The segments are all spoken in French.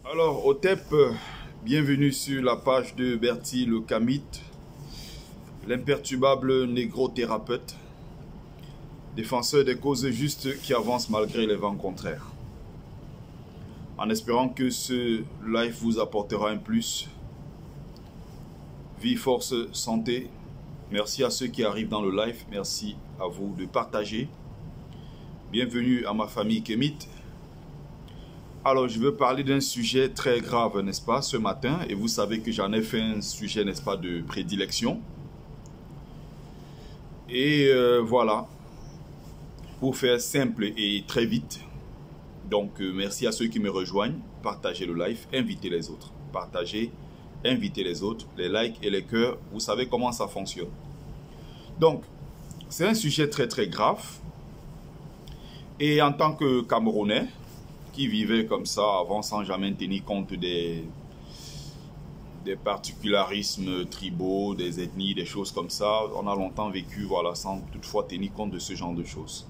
Alors, Otep, bienvenue sur la page de Bertie le Kamit, l'imperturbable négro-thérapeute, défenseur des causes justes qui avancent malgré les vents contraires. En espérant que ce live vous apportera un plus. Vie, force, santé. Merci à ceux qui arrivent dans le live. Merci à vous de partager. Bienvenue à ma famille Kemit. Alors, je veux parler d'un sujet très grave, n'est-ce pas, ce matin. Et vous savez que j'en ai fait un sujet, n'est-ce pas, de prédilection. Et voilà, pour faire simple et très vite. Donc, merci à ceux qui me rejoignent. Partagez le live, invitez les autres. Partagez, invitez les autres. Les likes et les cœurs, vous savez comment ça fonctionne. Donc, c'est un sujet très très grave. Et en tant que Camerounais, qui vivait comme ça avant sans jamais tenir compte des particularismes tribaux, des ethnies, des choses comme ça. On a longtemps vécu voilà, sans toutefois tenir compte de ce genre de choses.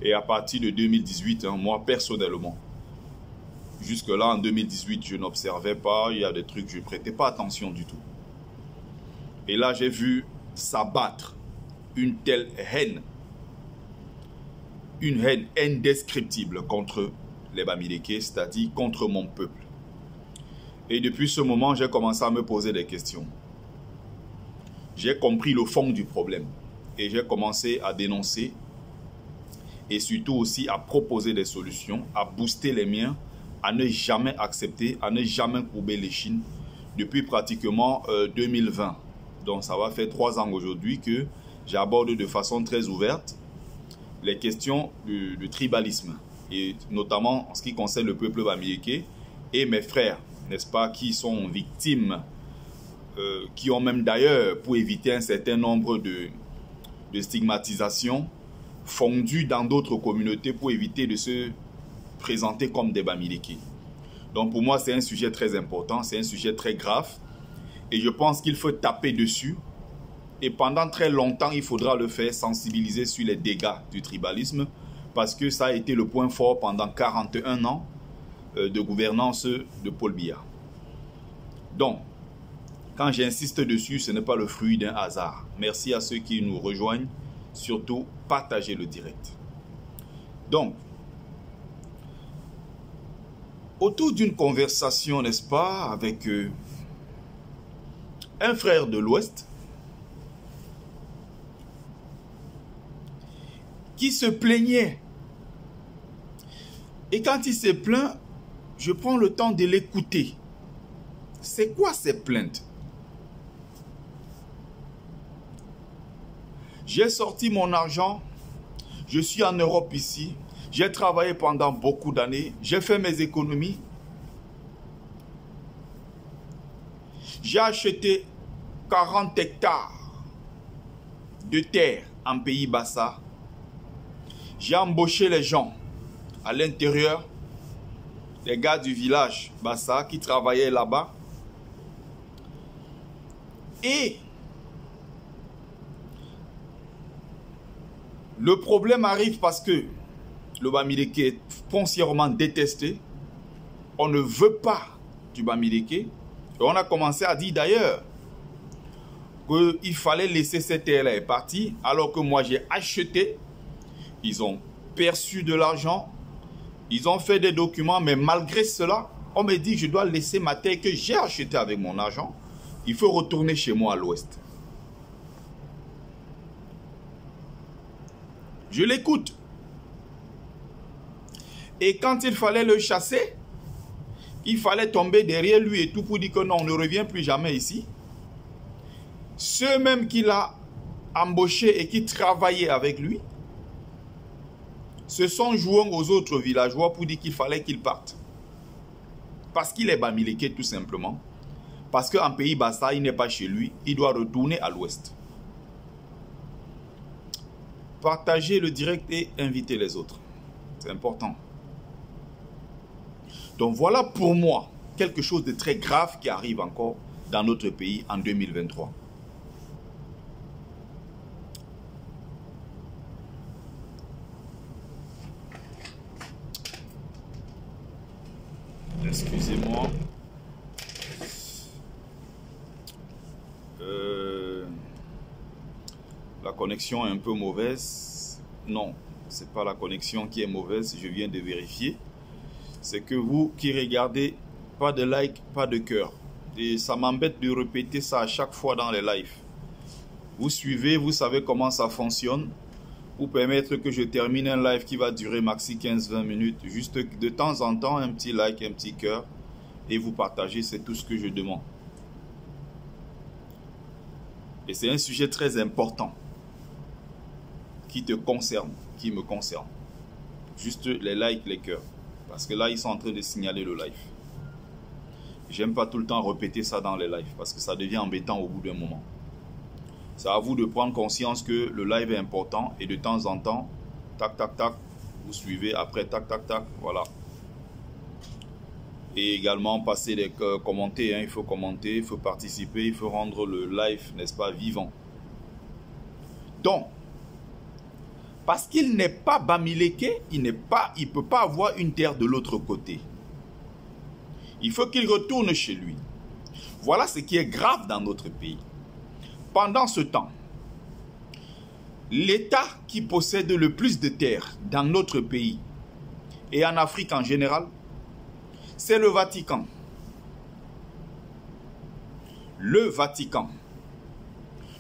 Et à partir de 2018, moi personnellement, jusque-là en 2018, je n'observais pas, il y a des trucs, je ne prêtais pas attention du tout. Et là, j'ai vu s'abattre une telle haine, une haine indescriptible contre les Bamileke, c'est-à-dire contre mon peuple. Et depuis ce moment, j'ai commencé à me poser des questions. J'ai compris le fond du problème et j'ai commencé à dénoncer et surtout aussi à proposer des solutions, à booster les miens, à ne jamais accepter, à ne jamais courber l'échine depuis pratiquement 2020. Donc ça va faire 3 ans aujourd'hui que j'aborde de façon très ouverte les questions du tribalisme. Et notamment en ce qui concerne le peuple bamileke et mes frères, n'est-ce pas, qui sont victimes, qui ont même d'ailleurs, pour éviter un certain nombre de stigmatisations, fondu dans d'autres communautés pour éviter de se présenter comme des bamileke. Donc pour moi, c'est un sujet très important, c'est un sujet très grave. Et je pense qu'il faut taper dessus. Et pendant très longtemps, il faudra le faire, sensibiliser sur les dégâts du tribalisme, parce que ça a été le point fort pendant 41 ans de gouvernance de Paul Biya. Donc, quand j'insiste dessus, ce n'est pas le fruit d'un hasard. Merci à ceux qui nous rejoignent. Surtout, partagez le direct. Donc, autour d'une conversation, n'est-ce pas, avec un frère de l'Ouest, qui se plaignait. Et quand il se plaint, je prends le temps de l'écouter. C'est quoi ces plaintes? J'ai sorti mon argent, je suis en Europe ici, j'ai travaillé pendant beaucoup d'années, j'ai fait mes économies. J'ai acheté 40 hectares de terre en pays Bassa. J'ai embauché les gens à l'intérieur, les gars du village Bassa qui travaillaient là-bas. Et le problème arrive parce que le Bamileke est foncièrement détesté. On ne veut pas du Bamileke. Et on a commencé à dire d'ailleurs qu'il fallait laisser cette terre-là partir alors que moi j'ai acheté. Ils ont perçu de l'argent, ils ont fait des documents, mais malgré cela, on me dit que je dois laisser ma terre que j'ai achetée avec mon argent. Il faut retourner chez moi à l'ouest. Je l'écoute. Et quand il fallait le chasser, il fallait tomber derrière lui et tout pour dire que non, on ne revient plus jamais ici. Ceux-mêmes qu'il a embauchés et qui travaillaient avec lui, se sont joints aux autres villageois pour dire qu'il fallait qu'ils partent. Parce qu'il est Bamileke tout simplement. Parce qu'en pays Bassa, il n'est pas chez lui. Il doit retourner à l'ouest. Partagez le direct et invitez les autres. C'est important. Donc voilà pour moi quelque chose de très grave qui arrive encore dans notre pays en 2023. Excusez-moi. La connexion est un peu mauvaise. Non, c'est pas la connexion qui est mauvaise, je viens de vérifier. C'est que vous qui regardez, pas de like, pas de cœur. Et ça m'embête de répéter ça à chaque fois dans les lives. Vous suivez, vous savez comment ça fonctionne. Pour permettre que je termine un live qui va durer maxi 15-20 minutes. Juste de temps en temps, un petit like, un petit cœur. Et vous partagez, c'est tout ce que je demande. Et c'est un sujet très important. Qui te concerne, qui me concerne. Juste les likes, les cœurs. Parce que là, ils sont en train de signaler le live. J'aime pas tout le temps répéter ça dans les lives. Parce que ça devient embêtant au bout d'un moment. C'est à vous de prendre conscience que le live est important. Et de temps en temps, tac, tac, tac, vous suivez. Après, tac, tac, tac, voilà. Et également, passer les commenter. Hein, il faut commenter, il faut participer. Il faut rendre le live, n'est-ce pas, vivant. Donc, parce qu'il n'est pas Bamileke, il ne peut pas avoir une terre de l'autre côté. Il faut qu'il retourne chez lui. Voilà ce qui est grave dans notre pays. Pendant ce temps, l'État qui possède le plus de terres dans notre pays et en Afrique en général, c'est le Vatican. Le Vatican.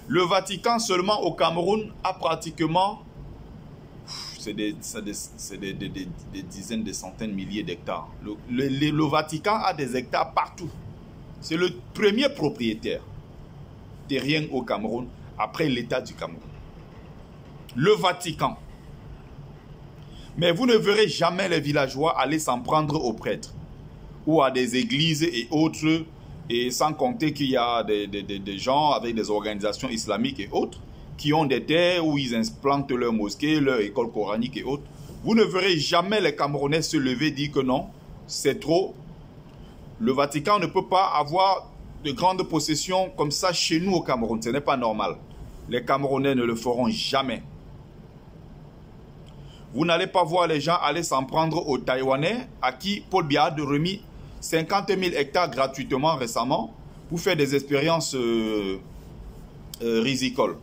Le Vatican seulement au Cameroun a pratiquement... C'est des dizaines, des centaines, milliers d'hectares. Le Vatican a des hectares partout. C'est le premier propriétaire terrien au Cameroun, après l'État du Cameroun. Le Vatican. Mais vous ne verrez jamais les villageois aller s'en prendre aux prêtres ou à des églises et autres, et sans compter qu'il y a des gens avec des organisations islamiques et autres qui ont des terres où ils implantent leurs mosquées, leurs écoles coraniques et autres. Vous ne verrez jamais les Camerounais se lever et dire que non, c'est trop. Le Vatican ne peut pas avoir de grandes possessions comme ça chez nous au Cameroun. Ce n'est pas normal. Les Camerounais ne le feront jamais. Vous n'allez pas voir les gens aller s'en prendre aux Taïwanais à qui Paul Biya a remis 50 000 hectares gratuitement récemment pour faire des expériences rizicoles.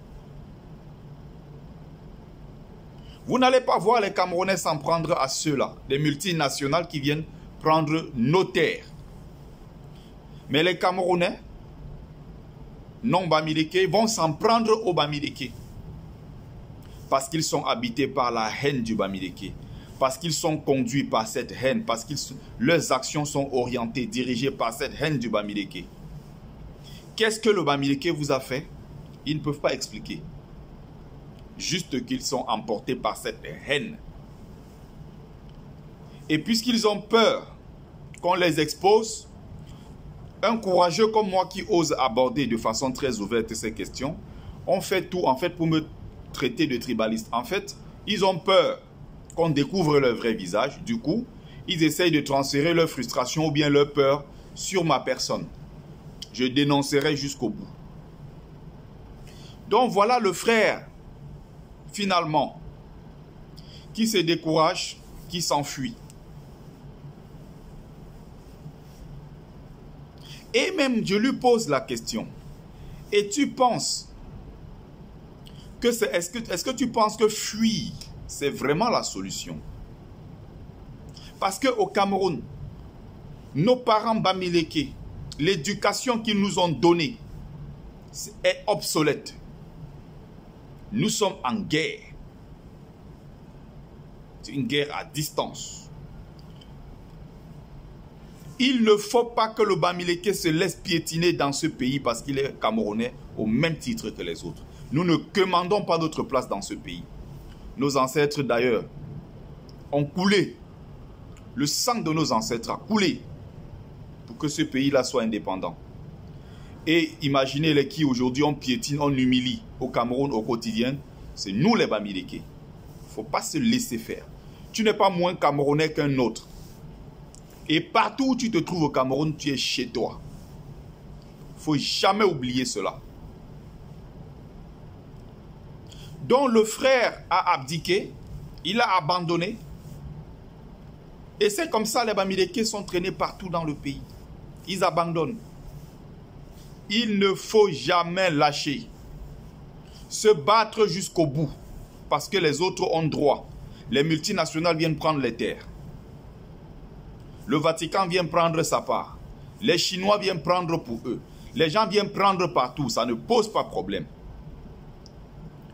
Vous n'allez pas voir les Camerounais s'en prendre à ceux-là, des multinationales qui viennent prendre nos terres. Mais les Camerounais, non Bamileke, vont s'en prendre aux Bamileke. Parce qu'ils sont habités par la haine du Bamileke. Parce qu'ils sont conduits par cette haine. Parce que leurs actions sont orientées, dirigées par cette haine du Bamileke. Qu'est-ce que le Bamileke vous a fait? Ils ne peuvent pas expliquer. Juste qu'ils sont emportés par cette haine. Et puisqu'ils ont peur qu'on les expose, un courageux comme moi qui ose aborder de façon très ouverte ces questions, on fait tout en fait pour me traiter de tribaliste. En fait, ils ont peur qu'on découvre leur vrai visage. Du coup, ils essayent de transférer leur frustration ou bien leur peur sur ma personne. Je dénoncerai jusqu'au bout. Donc voilà le frère, finalement, qui se décourage, qui s'enfuit. Et même, je lui pose la question. Et tu penses que est-ce que tu penses que fuir, c'est vraiment la solution? Parce qu'au Cameroun, nos parents Bamileke, l'éducation qu'ils nous ont donnée est obsolète. Nous sommes en guerre. C'est une guerre à distance. Il ne faut pas que le Bamileke se laisse piétiner dans ce pays parce qu'il est camerounais au même titre que les autres. Nous ne commandons pas notre place dans ce pays. Nos ancêtres d'ailleurs ont coulé. Le sang de nos ancêtres a coulé pour que ce pays-là soit indépendant. Et imaginez les qui aujourd'hui on piétine, on humilie au Cameroun au quotidien. C'est nous les Bamileke. Il ne faut pas se laisser faire. Tu n'es pas moins camerounais qu'un autre. Et partout où tu te trouves au Cameroun, tu es chez toi. Il ne faut jamais oublier cela. Donc le frère a abdiqué, il a abandonné. Et c'est comme ça, les Bamileke sont traînés partout dans le pays. Ils abandonnent. Il ne faut jamais lâcher. Se battre jusqu'au bout. Parce que les autres ont droit. Les multinationales viennent prendre les terres. Le Vatican vient prendre sa part. Les Chinois viennent prendre pour eux. Les gens viennent prendre partout. Ça ne pose pas problème.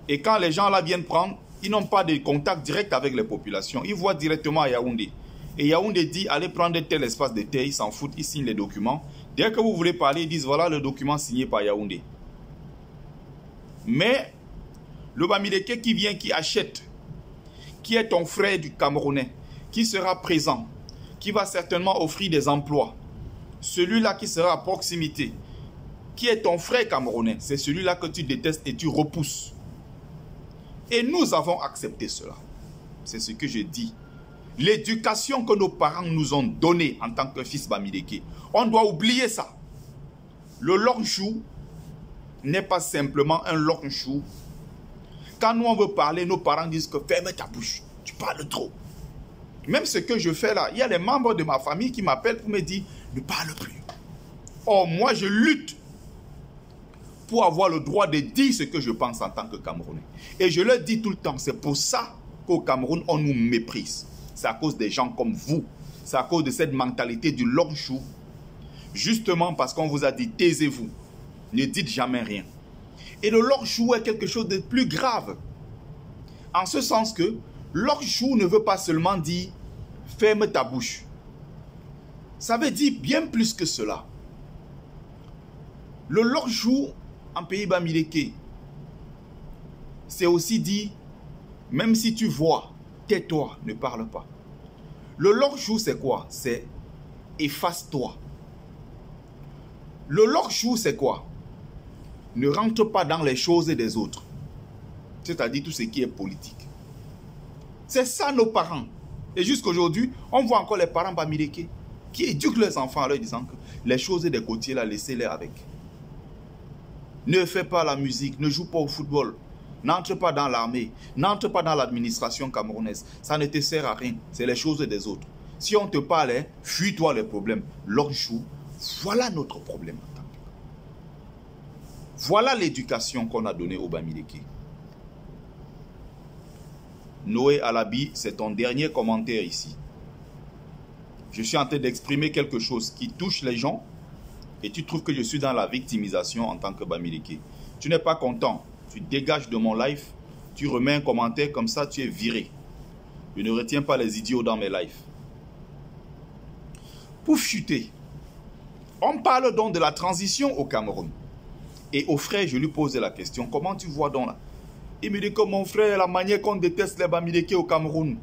Et quand les gens là viennent prendre, ils n'ont pas de contact direct avec les populations. Ils voient directement à Yaoundé. Et Yaoundé dit, allez prendre tel espace de terre. Ils s'en foutent, ils signent les documents. Dès que vous voulez parler, ils disent, voilà le document signé par Yaoundé. Mais le Bamileke qui vient, qui achète, qui est ton frère du Camerounais, qui sera présent, qui va certainement offrir des emplois, celui-là qui sera à proximité, qui est ton frère camerounais, c'est celui-là que tu détestes et tu repousses. Et nous avons accepté cela. C'est ce que je dis. L'éducation que nos parents nous ont donnée en tant que fils Bamileke, on doit oublier ça. Le lonchou n'est pas simplement un lonchou. Quand nous on veut parler, nos parents disent que ferme ta bouche, tu parles trop. Même ce que je fais là, il y a les membres de ma famille qui m'appellent pour me dire ne parle plus. Or, moi je lutte pour avoir le droit de dire ce que je pense en tant que Camerounais. Et je le dis tout le temps, c'est pour ça qu'au Cameroun, on nous méprise. C'est à cause des gens comme vous. C'est à cause de cette mentalité du lonchou. Justement parce qu'on vous a dit, taisez-vous. Ne dites jamais rien. Et le lonchou est quelque chose de plus grave. En ce sens que lonchou ne veut pas seulement dire, ferme ta bouche. Ça veut dire bien plus que cela. Le lonchou en pays Bamileke, c'est aussi dit, même si tu vois, tais-toi, ne parle pas. Le lonchou, c'est quoi? C'est efface-toi. Le lonchou, c'est quoi? Ne rentre pas dans les choses des autres. C'est-à-dire tout ce qui est politique. C'est ça nos parents. Et jusqu'aujourd'hui, on voit encore les parents Bamileke qui éduquent leurs enfants en leur disant que les choses des côtiers, là, laissez-les avec. Ne fais pas la musique, ne joue pas au football, n'entre pas dans l'armée, n'entre pas dans l'administration camerounaise. Ça ne te sert à rien, c'est les choses des autres. Si on te parle, fuis-toi les problèmes. Lonchou, voilà notre problème. Voilà l'éducation qu'on a donnée au Bamileke. Noé Alabi, c'est ton dernier commentaire ici. Je suis en train d'exprimer quelque chose qui touche les gens et tu trouves que je suis dans la victimisation en tant que Bamileke. Tu n'es pas content, tu dégages de mon live, tu remets un commentaire comme ça, tu es viré. Je ne retiens pas les idiots dans mes lives. Pour chuter, on parle donc de la transition au Cameroun. Et au frère, je lui posais la question, comment tu vois donc là? Il me dit que mon frère, la manière qu'on déteste les Bamileke au Cameroun,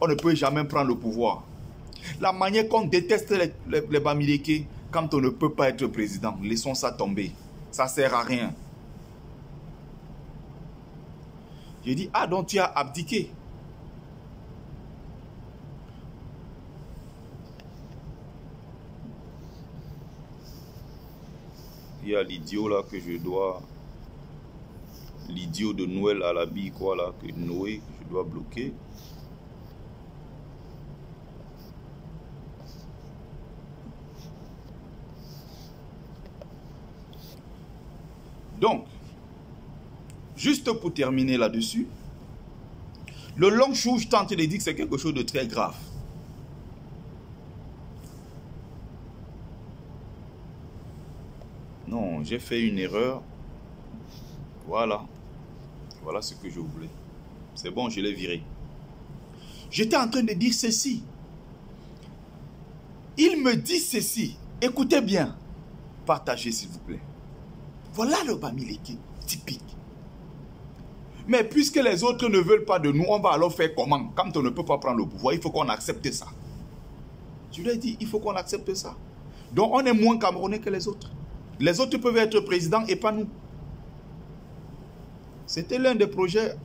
on ne peut jamais prendre le pouvoir. La manière qu'on déteste les Bamileke, quand on ne peut pas être président, laissons ça tomber. Ça ne sert à rien. J'ai dit, ah donc tu as abdiqué. Il y a l'idiot là que je dois... L'idiot de Noël Alabi, quoi là, que Noé, je dois bloquer. Donc, juste pour terminer là-dessus, le lonchou, je tente de dire que c'est quelque chose de très grave. Non, j'ai fait une erreur. Voilà. Voilà ce que je voulais. C'est bon, je l'ai viré. J'étais en train de dire ceci. Il me dit ceci. Écoutez bien. Partagez s'il vous plaît. Voilà le Bamileke typique. Mais puisque les autres ne veulent pas de nous, on va alors faire comment? Quand on ne peut pas prendre le pouvoir, il faut qu'on accepte ça. Je lui ai dit, il faut qu'on accepte ça. Donc on est moins Camerounais que les autres. Les autres peuvent être présidents et pas nous. C'était l'un des projets,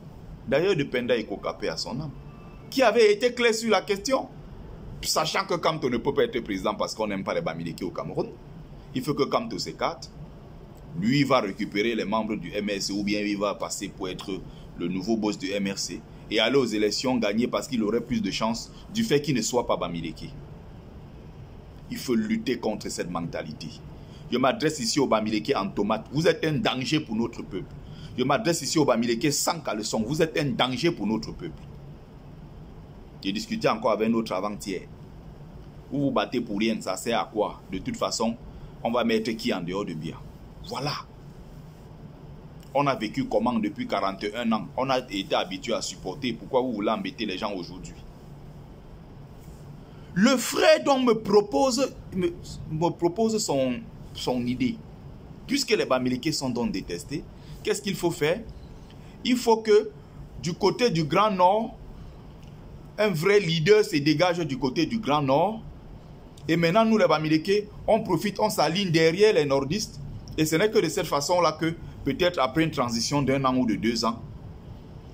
d'ailleurs, de Penda Ekokapé à son âme, qui avait été clair sur la question. Sachant que Kamto ne peut pas être président parce qu'on n'aime pas les Bamileke au Cameroun, il faut que Kamto s'écarte. Lui, il va récupérer les membres du MRC ou bien il va passer pour être le nouveau boss du MRC. et aller aux élections gagner parce qu'il aurait plus de chances du fait qu'il ne soit pas Bamileke. Il faut lutter contre cette mentalité. Je m'adresse ici au Bamileke en tomate. Vous êtes un danger pour notre peuple. Je m'adresse ici au Bamileke sans caleçon. Vous êtes un danger pour notre peuple. J'ai discuté encore avec notre avant-hier. Vous vous battez pour rien, ça sert à quoi? De toute façon, on va mettre qui en dehors de bien? Voilà. On a vécu comment depuis 41 ans? On a été habitué à supporter. Pourquoi vous voulez embêter les gens aujourd'hui? Le frère dont me propose son idée. Puisque les Bamileke sont donc détestés, qu'est-ce qu'il faut faire? Il faut que du côté du Grand Nord, un vrai leader se dégage du côté du Grand Nord. Et maintenant, nous les Bamileke, on profite, on s'aligne derrière les nordistes. Et ce n'est que de cette façon-là que, peut-être après une transition d'1 an ou de 2 ans,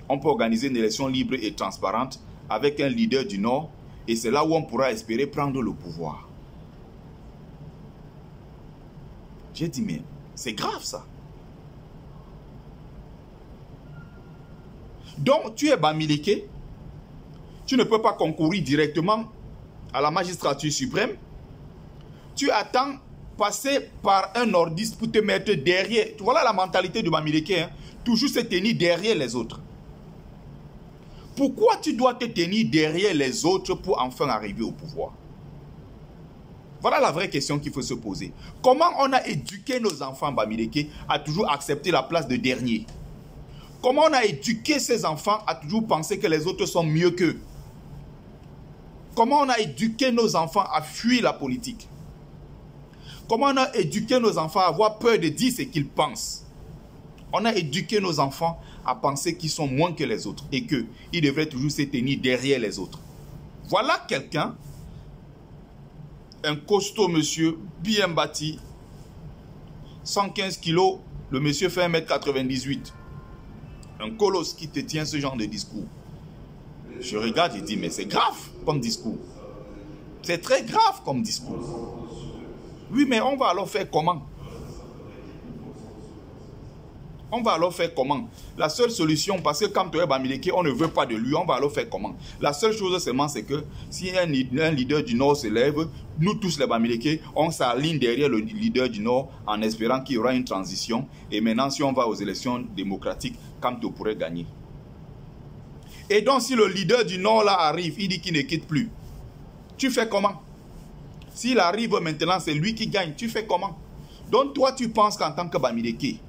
on peut organiser une élection libre et transparente avec un leader du Nord. Et c'est là où on pourra espérer prendre le pouvoir. J'ai dit, mais c'est grave ça. Donc, tu es Bamileke, tu ne peux pas concourir directement à la magistrature suprême. Tu attends passer par un nordiste pour te mettre derrière. Voilà la mentalité du Bamileke, hein? Toujours se tenir derrière les autres. Pourquoi tu dois te tenir derrière les autres pour enfin arriver au pouvoir? Voilà la vraie question qu'il faut se poser. Comment on a éduqué nos enfants Bamileke à toujours accepter la place de dernier? Comment on a éduqué ces enfants à toujours penser que les autres sont mieux qu'eux? Comment on a éduqué nos enfants à fuir la politique? Comment on a éduqué nos enfants à avoir peur de dire ce qu'ils pensent? On a éduqué nos enfants à penser qu'ils sont moins que les autres et qu'ils devraient toujours se tenir derrière les autres. Voilà quelqu'un, un costaud monsieur, bien bâti, 115 kilos, le monsieur fait 1m98. Un colosse qui te tient ce genre de discours. Je regarde et dis, mais c'est grave comme discours. C'est très grave comme discours. Oui, mais on va alors faire comment? On va alors faire comment? La seule solution, parce que quand tu es Bamileke, on ne veut pas de lui, on va alors faire comment? La seule chose seulement, c'est que si un leader du Nord se lève, nous tous les Bamileke, on s'aligne derrière le leader du Nord en espérant qu'il y aura une transition. Et maintenant, si on va aux élections démocratiques, Kamto pourrait gagner. Et donc, si le leader du Nord là arrive, il dit qu'il ne quitte plus. Tu fais comment? S'il arrive maintenant, c'est lui qui gagne. Tu fais comment? Donc, toi, tu penses qu'en tant que Bamileke,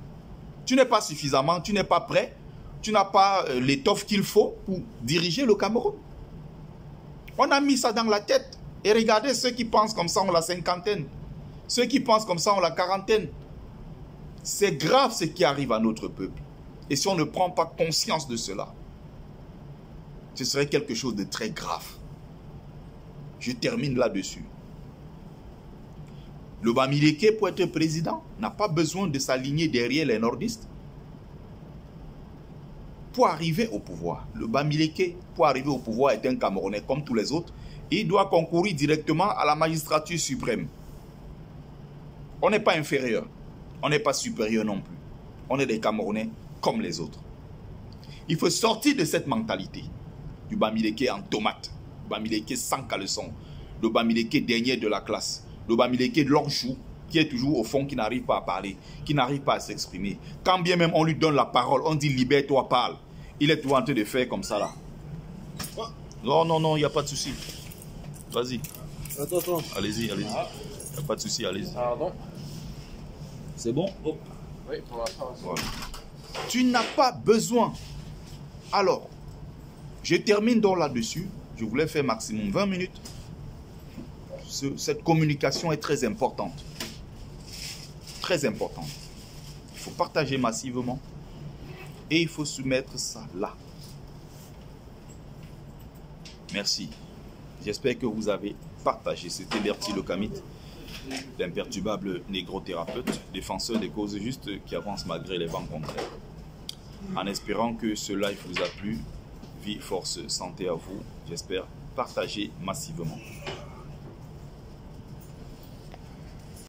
tu n'es pas suffisamment, tu n'es pas prêt, tu n'as pas l'étoffe qu'il faut pour diriger le Cameroun. On a mis ça dans la tête. Et regardez, ceux qui pensent comme ça ont la cinquantaine. Ceux qui pensent comme ça ont la quarantaine. C'est grave ce qui arrive à notre peuple. Et si on ne prend pas conscience de cela, ce serait quelque chose de très grave. Je termine là-dessus. Le Bamileke, pour être président, n'a pas besoin de s'aligner derrière les nordistes. Pour arriver au pouvoir, le Bamileke, pour arriver au pouvoir, est un Camerounais comme tous les autres. Il doit concourir directement à la magistrature suprême. On n'est pas inférieur. On n'est pas supérieur non plus. On est des Camerounais comme les autres. Il faut sortir de cette mentalité du Bamileke en tomate. Le Bamileke sans caleçon. Le Bamileke dernier de la classe. Le Bamileke de l'Orchou, qui est toujours au fond, qui n'arrive pas à parler, qui n'arrive pas à s'exprimer. Quand bien même on lui donne la parole, on dit libère-toi, parle. Il est toujours en train de faire comme ça là. Non, non, non, il n'y a pas de souci. Vas-y. Attends. Allez-y, allez-y. Il n'y a pas de souci, allez-y. Pardon. C'est bon? Oui, pour l'instant. Voilà. Tu n'as pas besoin. Alors, je termine donc là-dessus. Je voulais faire maximum 20 minutes. Cette communication est très importante. Très importante. Il faut partager massivement. Et il faut soumettre ça là. Merci. J'espère que vous avez partagé. C'était Bertie Le Kamit, l'imperturbable négro-thérapeute, défenseur des causes justes qui avance malgré les vents contraires. En espérant que ce live vous a plu, vie, force, santé à vous. J'espère partager massivement.